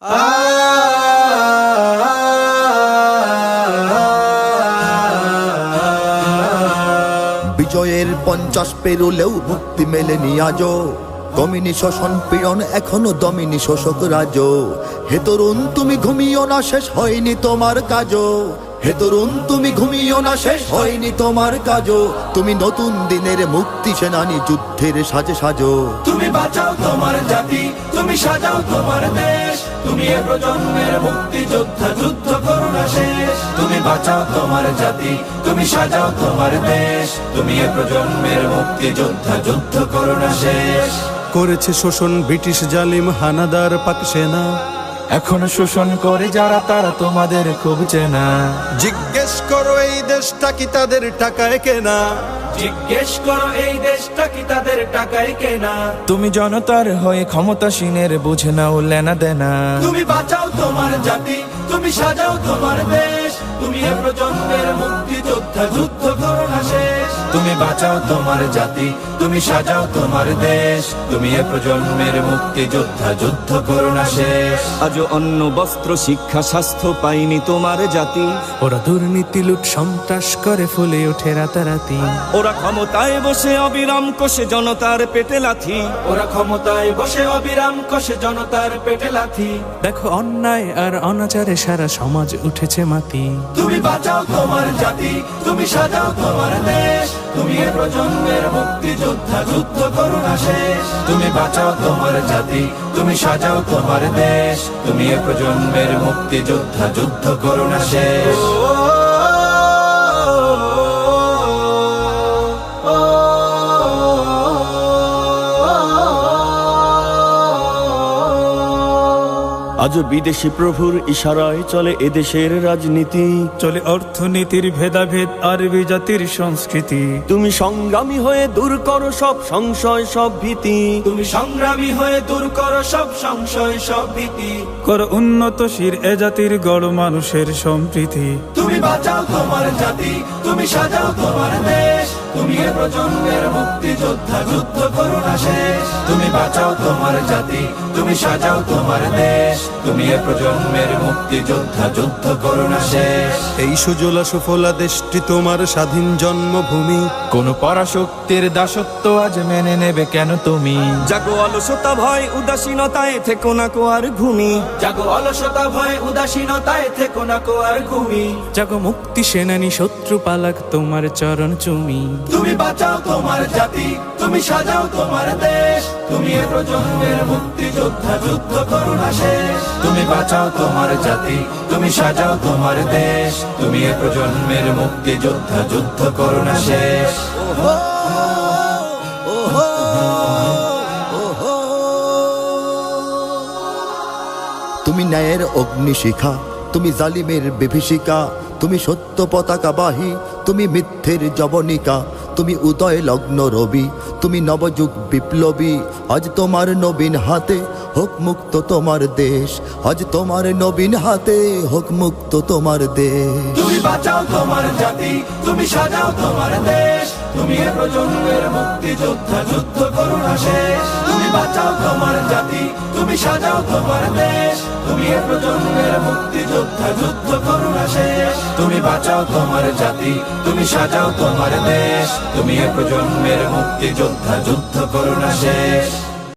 বিজয়ের 50 পেরুলেও মুক্তি মেলেনি আজও, কমিনি শোষণ পীড়ন এখনো দমিনি শোষক রাজ। হে তরুণ তুমি ঘুমিও না, শেষ হয়নি তোমার কাজও। হে তরুণ তুমি ঘুমিও না, শেষ হয়নি তোমার কাজও। তুমি নতুন দিনের মুক্তি সেনানী, যুদ্ধের সাজে সাজো। তুমি বাঁচাও তোমার জাতি, তুমি সাজাও তোমার দেশ। তুমি এ প্রজন্মের মুক্তি যোদ্ধা, যুদ্ধ করো না শেষ। তুমি বাঁচাও তোমার জাতি, তুমি সাজাও তোমার দেশ। তুমি এ প্রজন্মের মুক্তি যোদ্ধা, যুদ্ধ করো না শেষ। করেছে শোষণ ব্রিটিশ জালিম হানাদার পাক সেনা, এখন শোষণ করে যারা তারা তোমাদের খুব চেনা। জিজ্ঞেস করো এই দেশটা কি তাদের টাকায় কেনা? জিজ্ঞেস করো এই দেশটা কি তাদের টাকায় কেনা? তুমি জনতার হয়ে ক্ষমতাসীনের বুঝে নাও লেনা দেনা। তুমি বাঁচাও তোমার জাতি, তুমি সাজাও তোমার দেশ। তুমি এ প্রজন্মের মুক্তি যোদ্ধা, যুদ্ধ করো না শেষ। তুমি বাঁচাও তোমার জাতি, তুমি সাজাও তোমার দেশ। তুমি এ প্রজন্মের মুক্তি যোদ্ধা, যুদ্ধ করো না শেষ। আজও অন্ন বস্ত্র শিক্ষা স্বাস্থ্য পাইনি তোমার জাতি। ওরা দুর্নীতি লুট সন্ত্রাস করে ফুলে ওঠে রাতারাতি। ওরা ক্ষমতায় বসে অবিরাম কষে জনতার পেটে লাথি। ওরা ক্ষমতায় বসে অবিরাম কষে জনতার পেটে লাথি। দেখো অন্যায় আর অনাচারে সারা সমাজ উঠেছে মাতি। তুমি বাঁচাও তোমার জাতি, তুমি সাজাও তোমার দেশ। তুমি এ প্রজন্মের মুক্তি যোদ্ধা, যুদ্ধ করো না শেষ। তুমি বাঁচাও তোমার জাতি, তুমি সাজাও তোমার দেশ। তুমি এ প্রজন্মের মুক্তি যোদ্ধা, যুদ্ধ করো না শেষ। আজও বিদেশি প্রভুর ইশারায় চলে এদেশের রাজনীতি। চলে অর্থনীতির ভেদাভেদ আরবি জাতির সংস্কৃতি। তুমি সংগ্রামী হয়ে দূর করো সব সংশয় সব ভীতি। তুমি সংগ্রামী হয়ে দূর করো সব সংশয় সব ভীতি। করো উন্নতশীল এ জাতির গড় মানুষের সম্প্রীতি। তুমি বাঁচাও তোমার জাতি, তুমি সাজাও তোমার দেশ। তুমি এ প্রজন্মের মুক্তি যোদ্ধা, যুদ্ধ করো না শেষ। তুমি বাঁচাও তোমার জাতি, তুমি সাজাও তোমার দেশ। তুমি এ প্রজন্মের মুক্তি যোদ্ধা, যুদ্ধ করো না শেষ। এই সুজলা সুফলা দেশটি তোমার স্বাধীন জন্মভূমি। কোন পরাশক্তির দাসত্ব আজ মেনে নেবে কেন তুমি? জাগো অলসতা ভয় উদাসীনতায় থেকো না কো আর ঘুমি। জাগো অলসতা ভয় উদাসীনতায় থেকো না কো আর ঘুমি। জাগো মুক্তি সেনানী শত্রু পালাক তোমার চরণ চুমি। তুমি বাঁচাও তোমার জাতি, তুমি সাজাও তোমার দেশ। তুমি এ প্রজন্মের মুক্তি যোদ্ধা, যুদ্ধ করো না শেষ। তুমি বাঁচাও তোমার জাতি, তুমি সাজাও তোমার দেশ। তুমি এ প্রজন্মের মুক্তি যোদ্ধা, যুদ্ধ করো না শেষ। তুমি ন্যায়ের অগ্নিশিখা, তুমি জালিমের বিভীষিকা। তুমি সত্য পতাকা বাহী, তুমি মিথ্যের জবনিকা। তুমি উদয় লগ্ন রবি, তুমি নবযুগ বিপ্লবী। আজ তোমার নবীন হাতে হোক মুক্ত তোমার দেশ। আজ তোমার নবীন হাতে হোক মুক্ত তোমার দেশ। তুমি বাঁচাও তোমার জাতি, তুমি সাজাও তোমার দেশ। তুমি এ প্রজন্মের মুক্তি যোদ্ধা, যুদ্ধ করো না শেষ। তুমি বাঁচাও তোমার জাতি, তুমি সাজাও তোমার দেশ। তুমি এ প্রজন্মের মুক্তি যোদ্ধা, যুদ্ধ করো না শেষ। তুমি বাঁচাও তোমার জাতি, তুমি সাজাও তোমার দেশ। তুমি এ প্রজন্মের মুক্তি যোদ্ধা, যুদ্ধ করো না শেষ।